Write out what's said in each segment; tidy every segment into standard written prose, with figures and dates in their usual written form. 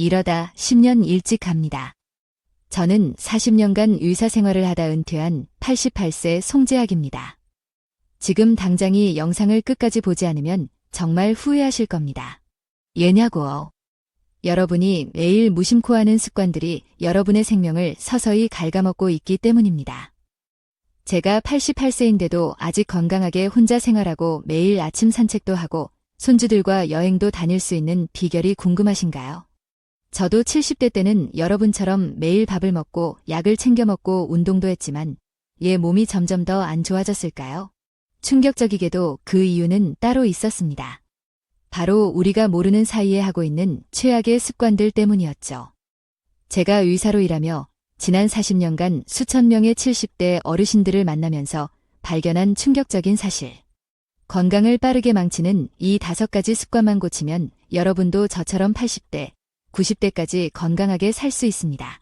이러다 10년 일찍 갑니다. 저는 40년간 의사 생활을 하다 은퇴한 88세 송재학입니다. 지금 당장이 영상을 끝까지 보지 않으면 정말 후회하실 겁니다. 왜냐고요? 여러분이 매일 무심코 하는 습관들이 여러분의 생명을 서서히 갉아먹고 있기 때문입니다. 제가 88세인데도 아직 건강하게 혼자 생활하고 매일 아침 산책도 하고 손주들과 여행도 다닐 수 있는 비결이 궁금하신가요? 저도 70대 때는 여러분처럼 매일 밥을 먹고 약을 챙겨 먹고 운동도 했지만 왜 몸이 점점 더 안 좋아졌을까요? 충격적이게도 그 이유는 따로 있었습니다. 바로 우리가 모르는 사이에 하고 있는 최악의 습관들 때문이었죠. 제가 의사로 일하며 지난 40년간 수천 명의 70대 어르신들을 만나면서 발견한 충격적인 사실. 건강을 빠르게 망치는 이 5가지 습관만 고치면 여러분도 저처럼 80대, 90대까지 건강하게 살 수 있습니다.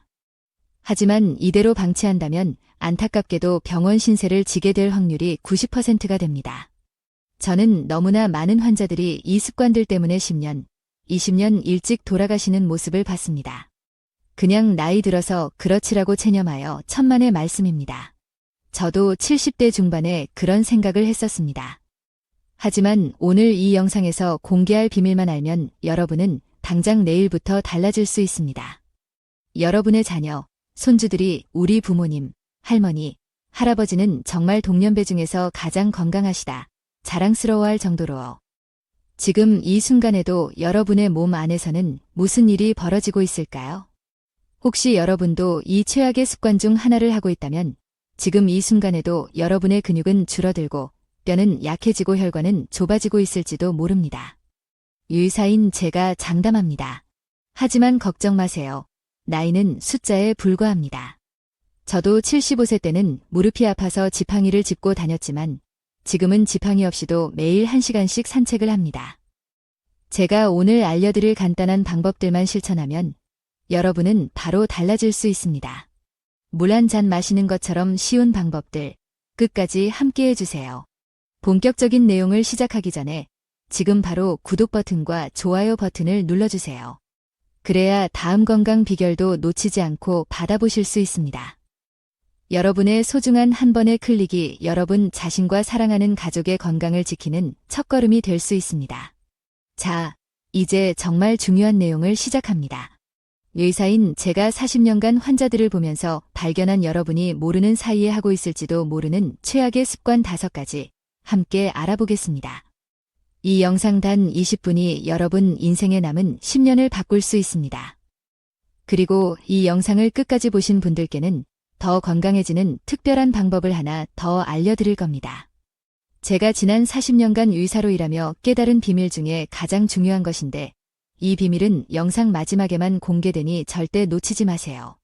하지만 이대로 방치한다면 안타깝게도 병원 신세를 지게 될 확률이 90%가 됩니다. 저는 너무나 많은 환자들이 이 습관들 때문에 10년, 20년 일찍 돌아가시는 모습을 봤습니다. 그냥 나이 들어서 그렇지라고 체념하여 천만의 말씀입니다. 저도 70대 중반에 그런 생각을 했었습니다. 하지만 오늘 이 영상에서 공개할 비밀만 알면 여러분은 당장 내일부터 달라질 수 있습니다. 여러분의 자녀, 손주들이 우리 부모님, 할머니, 할아버지는 정말 동년배 중에서 가장 건강하시다. 자랑스러워할 정도로요. 지금 이 순간에도 여러분의 몸 안에서는 무슨 일이 벌어지고 있을까요? 혹시 여러분도 이 최악의 습관 중 하나를 하고 있다면 지금 이 순간에도 여러분의 근육은 줄어들고 뼈는 약해지고 혈관은 좁아지고 있을지도 모릅니다. 의사인 제가 장담합니다. 하지만 걱정 마세요. 나이는 숫자에 불과합니다. 저도 75세 때는 무릎이 아파서 지팡이를 짚고 다녔지만 지금은 지팡이 없이도 매일 1시간씩 산책을 합니다. 제가 오늘 알려드릴 간단한 방법들만 실천하면 여러분은 바로 달라질 수 있습니다. 물 한 잔 마시는 것처럼 쉬운 방법들 끝까지 함께 해주세요. 본격적인 내용을 시작하기 전에 지금 바로 구독 버튼과 좋아요 버튼을 눌러주세요. 그래야 다음 건강 비결도 놓치지 않고 받아보실 수 있습니다. 여러분의 소중한 한 번의 클릭이 여러분 자신과 사랑하는 가족의 건강을 지키는 첫걸음이 될 수 있습니다. 자, 이제 정말 중요한 내용을 시작합니다. 의사인 제가 40년간 환자들을 보면서 발견한 여러분이 모르는 사이에 하고 있을지도 모르는 최악의 습관 5가지 함께 알아보겠습니다. 이 영상 단 20분이 여러분 인생에 남은 10년을 바꿀 수 있습니다. 그리고 이 영상을 끝까지 보신 분들께는 더 건강해지는 특별한 방법을 하나 더 알려드릴 겁니다. 제가 지난 40년간 의사로 일하며 깨달은 비밀 중에 가장 중요한 것인데 이 비밀은 영상 마지막에만 공개되니 절대 놓치지 마세요.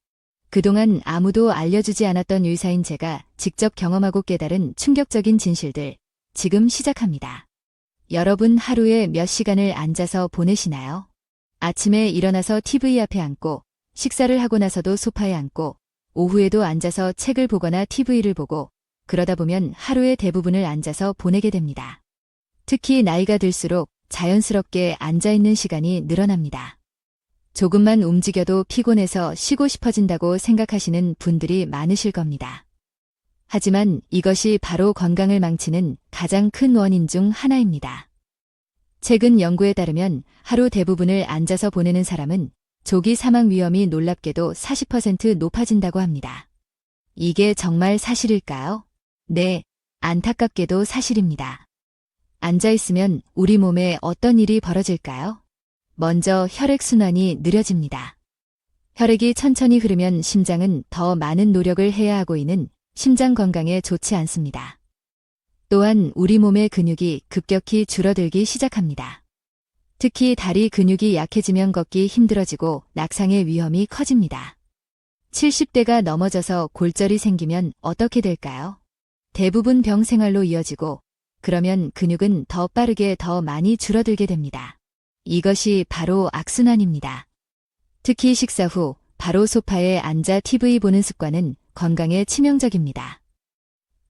그동안 아무도 알려주지 않았던 의사인 제가 직접 경험하고 깨달은 충격적인 진실들 지금 시작합니다. 여러분 하루에 몇 시간을 앉아서 보내시나요? 아침에 일어나서 TV 앞에 앉고 식사를 하고 나서도 소파에 앉고 오후에도 앉아서 책을 보거나 TV를 보고 그러다 보면 하루의 대부분을 앉아서 보내게 됩니다. 특히 나이가 들수록 자연스럽게 앉아있는 시간이 늘어납니다. 조금만 움직여도 피곤해서 쉬고 싶어진다고 생각하시는 분들이 많으실 겁니다. 하지만 이것이 바로 건강을 망치는 가장 큰 원인 중 하나입니다. 최근 연구에 따르면 하루 대부분을 앉아서 보내는 사람은 조기 사망 위험이 놀랍게도 40% 높아진다고 합니다. 이게 정말 사실일까요? 네, 안타깝게도 사실입니다. 앉아있으면 우리 몸에 어떤 일이 벌어질까요? 먼저 혈액순환이 느려집니다. 혈액이 천천히 흐르면 심장은 더 많은 노력을 해야 하고 있는 심장 건강에 좋지 않습니다. 또한 우리 몸의 근육이 급격히 줄어들기 시작합니다. 특히 다리 근육이 약해지면 걷기 힘들어지고 낙상의 위험이 커집니다. 70대가 넘어져서 골절이 생기면 어떻게 될까요? 대부분 병생활로 이어지고 그러면 근육은 더 빠르게 더 많이 줄어들게 됩니다. 이것이 바로 악순환입니다. 특히 식사 후 바로 소파에 앉아 TV 보는 습관은 건강에 치명적입니다.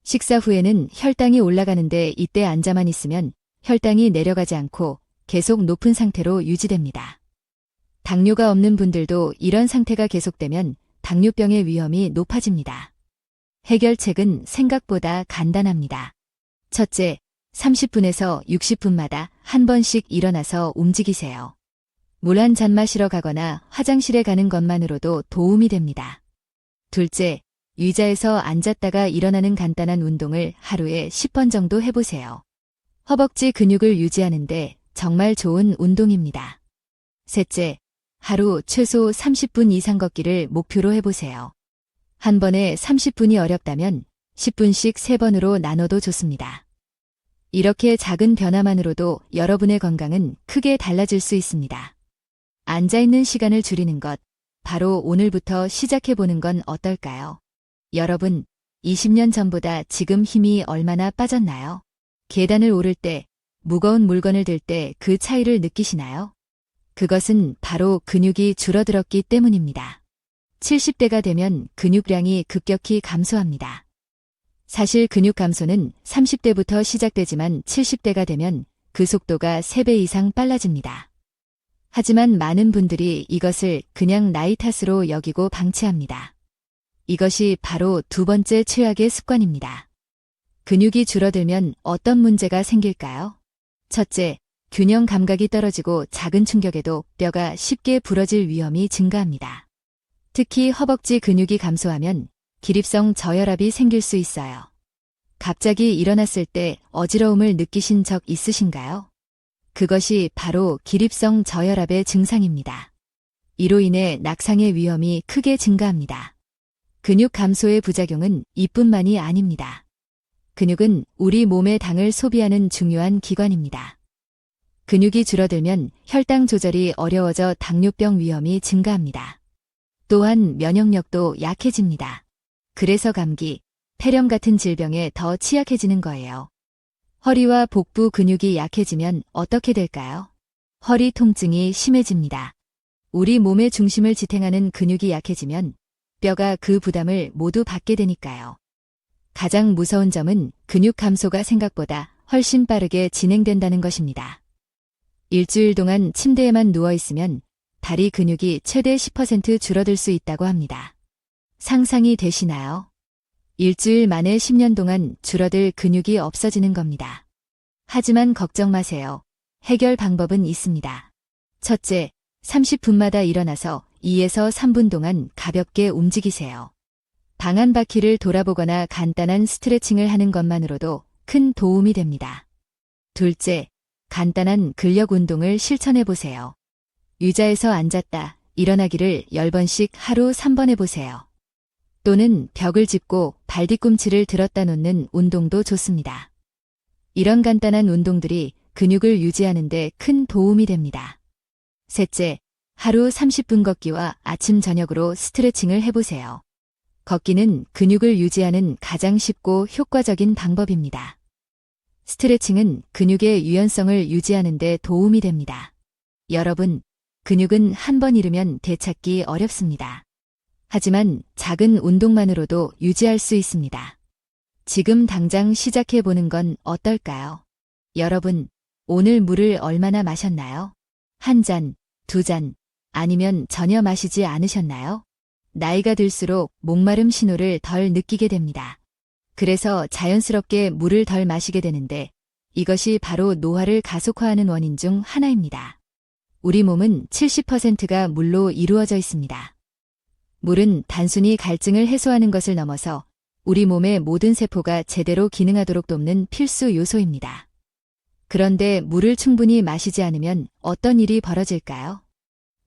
식사 후에는 혈당이 올라가는데 이때 앉아만 있으면 혈당이 내려가지 않고 계속 높은 상태로 유지됩니다. 당뇨가 없는 분들도 이런 상태가 계속되면 당뇨병의 위험이 높아집니다. 해결책은 생각보다 간단합니다. 첫째, 30분에서 60분마다 한 번씩 일어나서 움직이세요. 물 한 잔 마시러 가거나 화장실에 가는 것만으로도 도움이 됩니다. 둘째, 의자에서 앉았다가 일어나는 간단한 운동을 하루에 10번 정도 해보세요. 허벅지 근육을 유지하는데 정말 좋은 운동입니다. 셋째, 하루 최소 30분 이상 걷기를 목표로 해보세요. 한 번에 30분이 어렵다면 10분씩 3번으로 나눠도 좋습니다. 이렇게 작은 변화만으로도 여러분의 건강은 크게 달라질 수 있습니다. 앉아있는 시간을 줄이는 것, 바로 오늘부터 시작해보는 건 어떨까요? 여러분, 20년 전보다 지금 힘이 얼마나 빠졌나요? 계단을 오를 때, 무거운 물건을 들 때 그 차이를 느끼시나요? 그것은 바로 근육이 줄어들었기 때문입니다. 70대가 되면 근육량이 급격히 감소합니다. 사실 근육 감소는 30대부터 시작되지만 70대가 되면 그 속도가 3배 이상 빨라집니다. 하지만 많은 분들이 이것을 그냥 나이 탓으로 여기고 방치합니다. 이것이 바로 두 번째 최악의 습관입니다. 근육이 줄어들면 어떤 문제가 생길까요? 첫째, 균형 감각이 떨어지고 작은 충격에도 뼈가 쉽게 부러질 위험이 증가합니다. 특히 허벅지 근육이 감소하면 기립성 저혈압이 생길 수 있어요. 갑자기 일어났을 때 어지러움을 느끼신 적 있으신가요? 그것이 바로 기립성 저혈압의 증상입니다. 이로 인해 낙상의 위험이 크게 증가합니다. 근육 감소의 부작용은 이뿐만이 아닙니다. 근육은 우리 몸의 당을 소비하는 중요한 기관입니다. 근육이 줄어들면 혈당 조절이 어려워져 당뇨병 위험이 증가합니다. 또한 면역력도 약해집니다. 그래서 감기, 폐렴 같은 질병에 더 취약해지는 거예요. 허리와 복부 근육이 약해지면 어떻게 될까요? 허리 통증이 심해집니다. 우리 몸의 중심을 지탱하는 근육이 약해지면 뼈가 그 부담을 모두 받게 되니까요. 가장 무서운 점은 근육 감소가 생각보다 훨씬 빠르게 진행된다는 것입니다. 일주일 동안 침대에만 누워있으면 다리 근육이 최대 10% 줄어들 수 있다고 합니다. 상상이 되시나요? 일주일 만에 10년 동안 줄어들 근육이 없어지는 겁니다. 하지만 걱정 마세요. 해결 방법은 있습니다. 첫째, 30분마다 일어나서 2에서 3분 동안 가볍게 움직이세요. 방 한 바퀴를 돌아보거나 간단한 스트레칭을 하는 것만으로도 큰 도움이 됩니다. 둘째, 간단한 근력 운동을 실천해 보세요. 의자에서 앉았다 일어나기를 10번씩 하루 3번 해보세요. 또는 벽을 짚고 발뒤꿈치를 들었다 놓는 운동도 좋습니다. 이런 간단한 운동들이 근육을 유지하는 데 큰 도움이 됩니다. 셋째, 하루 30분 걷기와 아침 저녁으로 스트레칭을 해보세요. 걷기는 근육을 유지하는 가장 쉽고 효과적인 방법입니다. 스트레칭은 근육의 유연성을 유지하는 데 도움이 됩니다. 여러분, 근육은 한 번 잃으면 되찾기 어렵습니다. 하지만 작은 운동만으로도 유지할 수 있습니다. 지금 당장 시작해보는 건 어떨까요? 여러분, 오늘 물을 얼마나 마셨나요? 한 잔, 두 잔, 아니면 전혀 마시지 않으셨나요? 나이가 들수록 목마름 신호를 덜 느끼게 됩니다. 그래서 자연스럽게 물을 덜 마시게 되는데 이것이 바로 노화를 가속화하는 원인 중 하나입니다. 우리 몸은 70%가 물로 이루어져 있습니다. 물은 단순히 갈증을 해소하는 것을 넘어서 우리 몸의 모든 세포가 제대로 기능하도록 돕는 필수 요소입니다. 그런데 물을 충분히 마시지 않으면 어떤 일이 벌어질까요?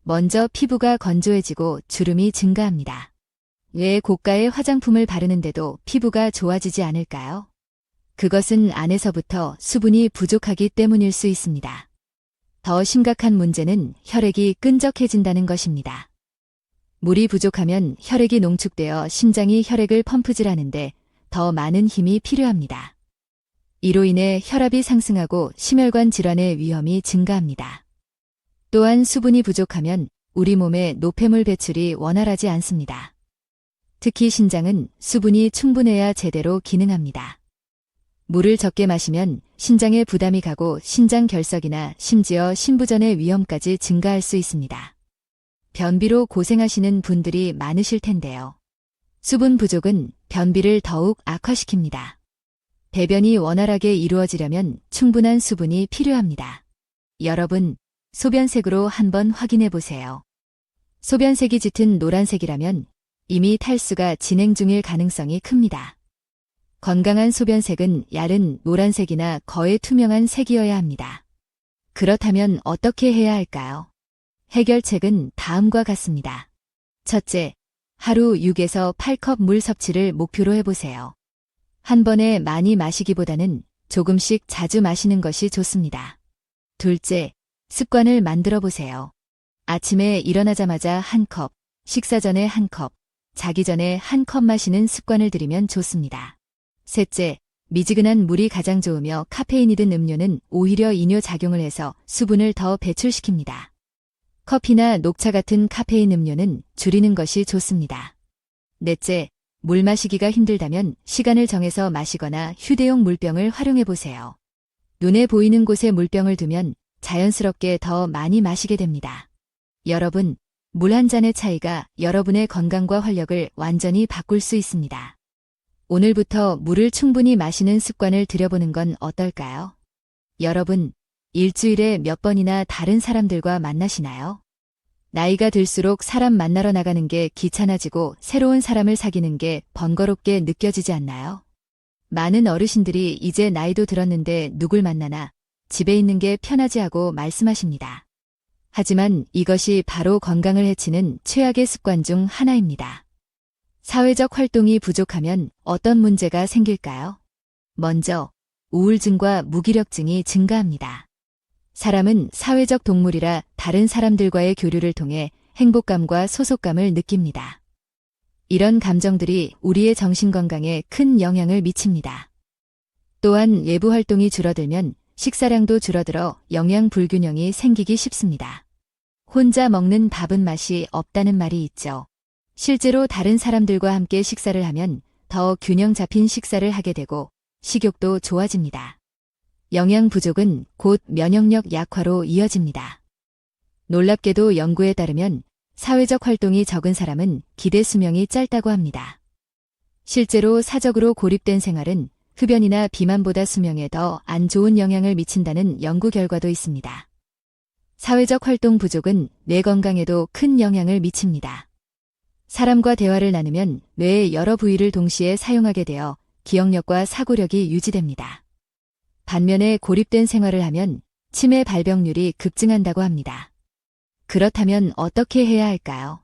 먼저 피부가 건조해지고 주름이 증가합니다. 왜 고가의 화장품을 바르는데도 피부가 좋아지지 않을까요? 그것은 안에서부터 수분이 부족하기 때문일 수 있습니다. 더 심각한 문제는 혈액이 끈적해진다는 것입니다. 물이 부족하면 혈액이 농축되어 심장이 혈액을 펌프질하는데 더 많은 힘이 필요합니다. 이로 인해 혈압이 상승하고 심혈관 질환의 위험이 증가합니다. 또한 수분이 부족하면 우리 몸의 노폐물 배출이 원활하지 않습니다. 특히 신장은 수분이 충분해야 제대로 기능합니다. 물을 적게 마시면 신장에 부담이 가고 신장 결석이나 심지어 심부전의 위험까지 증가할 수 있습니다. 변비로 고생하시는 분들이 많으실 텐데요. 수분 부족은 변비를 더욱 악화시킵니다. 배변이 원활하게 이루어지려면 충분한 수분이 필요합니다. 여러분, 소변색으로 한번 확인해 보세요. 소변색이 짙은 노란색이라면 이미 탈수가 진행 중일 가능성이 큽니다. 건강한 소변색은 얇은 노란색이나 거의 투명한 색이어야 합니다. 그렇다면 어떻게 해야 할까요? 해결책은 다음과 같습니다. 첫째, 하루 6에서 8컵 물 섭취를 목표로 해보세요. 한 번에 많이 마시기보다는 조금씩 자주 마시는 것이 좋습니다. 둘째, 습관을 만들어 보세요. 아침에 일어나자마자 한 컵, 식사 전에 한 컵, 자기 전에 한 컵 마시는 습관을 들이면 좋습니다. 셋째, 미지근한 물이 가장 좋으며 카페인이 든 음료는 오히려 이뇨 작용을 해서 수분을 더 배출시킵니다. 커피나 녹차 같은 카페인 음료는 줄이는 것이 좋습니다. 넷째, 물 마시기가 힘들다면 시간을 정해서 마시거나 휴대용 물병을 활용해 보세요. 눈에 보이는 곳에 물병을 두면 자연스럽게 더 많이 마시게 됩니다. 여러분, 물 한 잔의 차이가 여러분의 건강과 활력을 완전히 바꿀 수 있습니다. 오늘부터 물을 충분히 마시는 습관을 들여보는 건 어떨까요? 여러분, 일주일에 몇 번이나 다른 사람들과 만나시나요? 나이가 들수록 사람 만나러 나가는 게 귀찮아지고 새로운 사람을 사귀는 게 번거롭게 느껴지지 않나요? 많은 어르신들이 이제 나이도 들었는데 누굴 만나나 집에 있는 게 편하지 하고 말씀하십니다. 하지만 이것이 바로 건강을 해치는 최악의 습관 중 하나입니다. 사회적 활동이 부족하면 어떤 문제가 생길까요? 먼저, 우울증과 무기력증이 증가합니다. 사람은 사회적 동물이라 다른 사람들과의 교류를 통해 행복감과 소속감을 느낍니다. 이런 감정들이 우리의 정신건강에 큰 영향을 미칩니다. 또한 외부 활동이 줄어들면 식사량도 줄어들어 영양 불균형이 생기기 쉽습니다. 혼자 먹는 밥은 맛이 없다는 말이 있죠. 실제로 다른 사람들과 함께 식사를 하면 더 균형 잡힌 식사를 하게 되고 식욕도 좋아집니다. 영양 부족은 곧 면역력 약화로 이어집니다. 놀랍게도 연구에 따르면 사회적 활동이 적은 사람은 기대 수명이 짧다고 합니다. 실제로 사적으로 고립된 생활은 흡연이나 비만보다 수명에 더 안 좋은 영향을 미친다는 연구 결과도 있습니다. 사회적 활동 부족은 뇌 건강에도 큰 영향을 미칩니다. 사람과 대화를 나누면 뇌의 여러 부위를 동시에 사용하게 되어 기억력과 사고력이 유지됩니다. 반면에 고립된 생활을 하면 치매 발병률이 급증한다고 합니다. 그렇다면 어떻게 해야 할까요?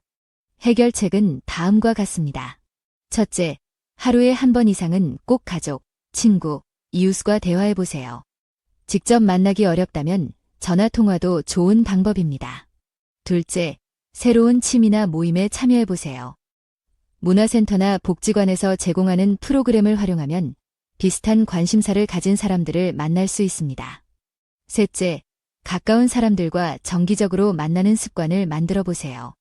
해결책은 다음과 같습니다. 첫째, 하루에 한 번 이상은 꼭 가족, 친구, 이웃과 대화해보세요. 직접 만나기 어렵다면 전화통화도 좋은 방법입니다. 둘째, 새로운 취미나 모임에 참여해보세요. 문화센터나 복지관에서 제공하는 프로그램을 활용하면 비슷한 관심사를 가진 사람들을 만날 수 있습니다. 셋째, 가까운 사람들과 정기적으로 만나는 습관을 만들어 보세요.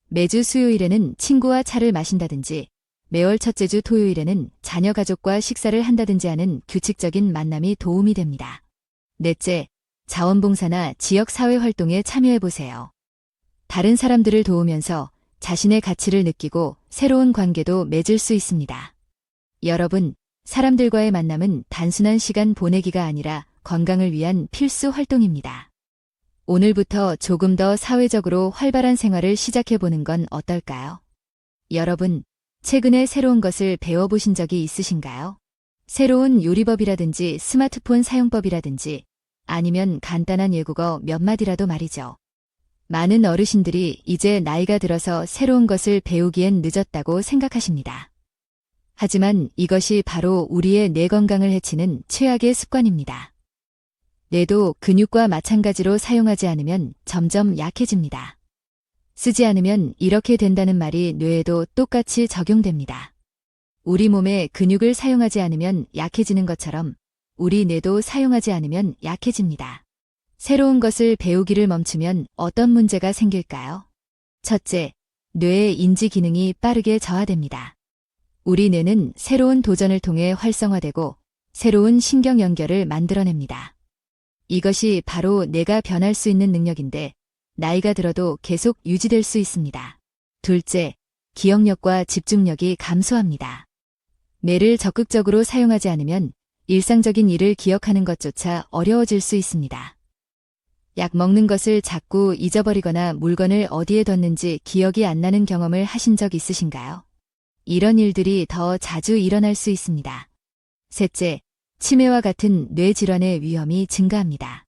매주 수요일에는 친구와 차를 마신다든지 매월 첫째 주 토요일에는 자녀 가족과 식사를 한다든지 하는 규칙적인 만남이 도움이 됩니다. 넷째, 자원봉사나 지역사회 활동에 참여해 보세요. 다른 사람들을 도우면서 자신의 가치를 느끼고 새로운 관계도 맺을 수 있습니다. 여러분, 사람들과의 만남은 단순한 시간 보내기가 아니라 건강을 위한 필수 활동입니다. 오늘부터 조금 더 사회적으로 활발한 생활을 시작해보는 건 어떨까요? 여러분, 최근에 새로운 것을 배워보신 적이 있으신가요? 새로운 요리법이라든지 스마트폰 사용법이라든지 아니면 간단한 외국어 몇 마디라도 말이죠. 많은 어르신들이 이제 나이가 들어서 새로운 것을 배우기엔 늦었다고 생각하십니다. 하지만 이것이 바로 우리의 뇌 건강을 해치는 최악의 습관입니다. 뇌도 근육과 마찬가지로 사용하지 않으면 점점 약해집니다. 쓰지 않으면 이렇게 된다는 말이 뇌에도 똑같이 적용됩니다. 우리 몸에 근육을 사용하지 않으면 약해지는 것처럼 우리 뇌도 사용하지 않으면 약해집니다. 새로운 것을 배우기를 멈추면 어떤 문제가 생길까요? 첫째, 뇌의 인지 기능이 빠르게 저하됩니다. 우리 뇌는 새로운 도전을 통해 활성화되고 새로운 신경 연결을 만들어냅니다. 이것이 바로 뇌가 변할 수 있는 능력인데 나이가 들어도 계속 유지될 수 있습니다. 둘째, 기억력과 집중력이 감소합니다. 뇌를 적극적으로 사용하지 않으면 일상적인 일을 기억하는 것조차 어려워질 수 있습니다. 약 먹는 것을 자꾸 잊어버리거나 물건을 어디에 뒀는지 기억이 안 나는 경험을 하신 적 있으신가요? 이런 일들이 더 자주 일어날 수 있습니다. 셋째, 치매와 같은 뇌질환의 위험이 증가합니다.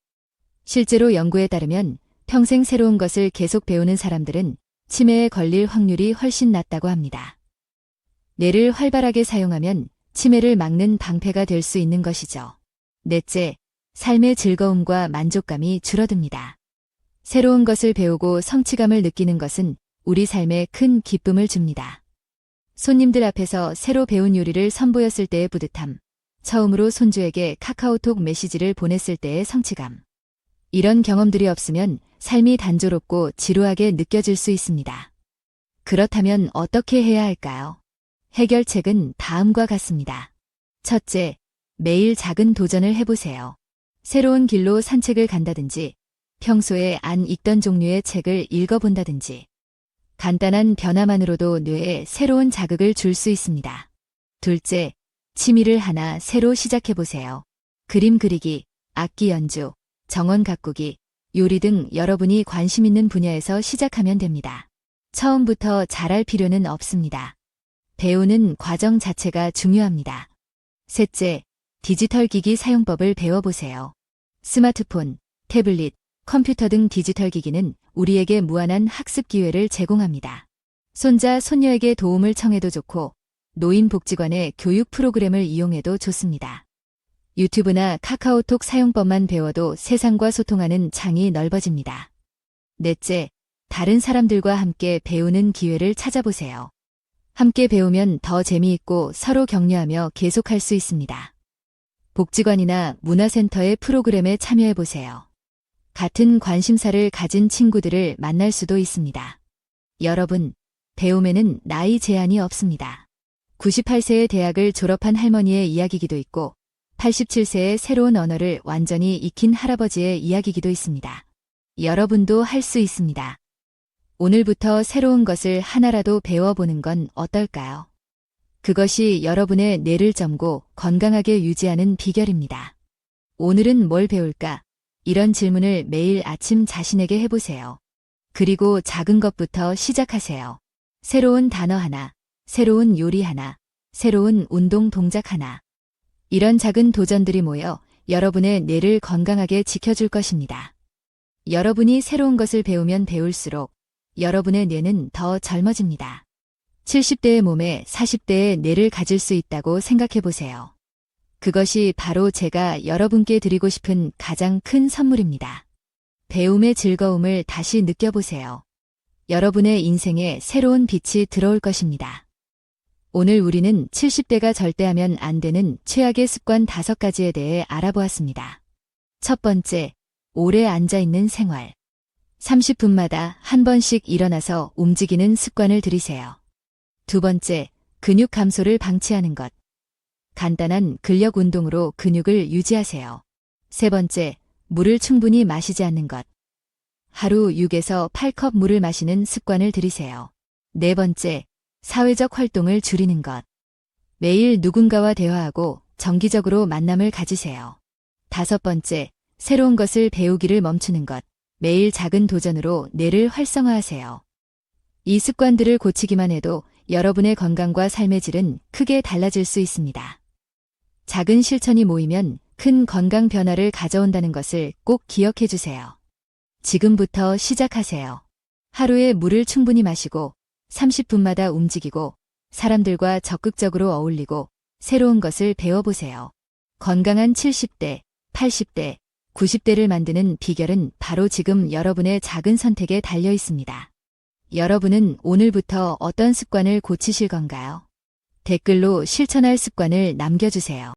실제로 연구에 따르면 평생 새로운 것을 계속 배우는 사람들은 치매에 걸릴 확률이 훨씬 낮다고 합니다. 뇌를 활발하게 사용하면 치매를 막는 방패가 될 수 있는 것이죠. 넷째, 삶의 즐거움과 만족감이 줄어듭니다. 새로운 것을 배우고 성취감을 느끼는 것은 우리 삶에 큰 기쁨을 줍니다. 손님들 앞에서 새로 배운 요리를 선보였을 때의 뿌듯함, 처음으로 손주에게 카카오톡 메시지를 보냈을 때의 성취감. 이런 경험들이 없으면 삶이 단조롭고 지루하게 느껴질 수 있습니다. 그렇다면 어떻게 해야 할까요? 해결책은 다음과 같습니다. 첫째, 매일 작은 도전을 해보세요. 새로운 길로 산책을 간다든지, 평소에 안 읽던 종류의 책을 읽어본다든지, 간단한 변화만으로도 뇌에 새로운 자극을 줄 수 있습니다. 둘째, 취미를 하나 새로 시작해보세요. 그림 그리기, 악기 연주, 정원 가꾸기, 요리 등 여러분이 관심 있는 분야에서 시작하면 됩니다. 처음부터 잘할 필요는 없습니다. 배우는 과정 자체가 중요합니다. 셋째, 디지털 기기 사용법을 배워보세요. 스마트폰, 태블릿, 컴퓨터 등 디지털 기기는 우리에게 무한한 학습 기회를 제공합니다. 손자, 손녀에게 도움을 청해도 좋고, 노인복지관의 교육 프로그램을 이용해도 좋습니다. 유튜브나 카카오톡 사용법만 배워도 세상과 소통하는 창이 넓어집니다. 넷째, 다른 사람들과 함께 배우는 기회를 찾아보세요. 함께 배우면 더 재미있고 서로 격려하며 계속할 수 있습니다. 복지관이나 문화센터의 프로그램에 참여해보세요. 같은 관심사를 가진 친구들을 만날 수도 있습니다. 여러분, 배움에는 나이 제한이 없습니다. 98세의 대학을 졸업한 할머니의 이야기기도 있고 87세의 새로운 언어를 완전히 익힌 할아버지의 이야기기도 있습니다. 여러분도 할 수 있습니다. 오늘부터 새로운 것을 하나라도 배워보는 건 어떨까요? 그것이 여러분의 뇌를 젊고 건강하게 유지하는 비결입니다. 오늘은 뭘 배울까? 이런 질문을 매일 아침 자신에게 해보세요. 그리고 작은 것부터 시작하세요. 새로운 단어 하나, 새로운 요리 하나, 새로운 운동 동작 하나. 이런 작은 도전들이 모여 여러분의 뇌를 건강하게 지켜줄 것입니다. 여러분이 새로운 것을 배우면 배울수록 여러분의 뇌는 더 젊어집니다. 70대의 몸에 40대의 뇌를 가질 수 있다고 생각해 보세요. 그것이 바로 제가 여러분께 드리고 싶은 가장 큰 선물입니다. 배움의 즐거움을 다시 느껴보세요. 여러분의 인생에 새로운 빛이 들어올 것입니다. 오늘 우리는 70대가 절대 하면 안 되는 최악의 습관 5가지에 대해 알아보았습니다. 첫 번째, 오래 앉아있는 생활. 30분마다 한 번씩 일어나서 움직이는 습관을 들이세요. 두 번째, 근육 감소를 방치하는 것. 간단한 근력 운동으로 근육을 유지하세요. 세 번째, 물을 충분히 마시지 않는 것. 하루 6에서 8컵 물을 마시는 습관을 들이세요. 네 번째, 사회적 활동을 줄이는 것. 매일 누군가와 대화하고 정기적으로 만남을 가지세요. 다섯 번째, 새로운 것을 배우기를 멈추는 것. 매일 작은 도전으로 뇌를 활성화하세요. 이 습관들을 고치기만 해도 여러분의 건강과 삶의 질은 크게 달라질 수 있습니다. 작은 실천이 모이면 큰 건강 변화를 가져온다는 것을 꼭 기억해 주세요. 지금부터 시작하세요. 하루에 물을 충분히 마시고 30분마다 움직이고 사람들과 적극적으로 어울리고 새로운 것을 배워보세요. 건강한 70대, 80대, 90대를 만드는 비결은 바로 지금 여러분의 작은 선택에 달려 있습니다. 여러분은 오늘부터 어떤 습관을 고치실 건가요? 댓글로 실천할 습관을 남겨주세요.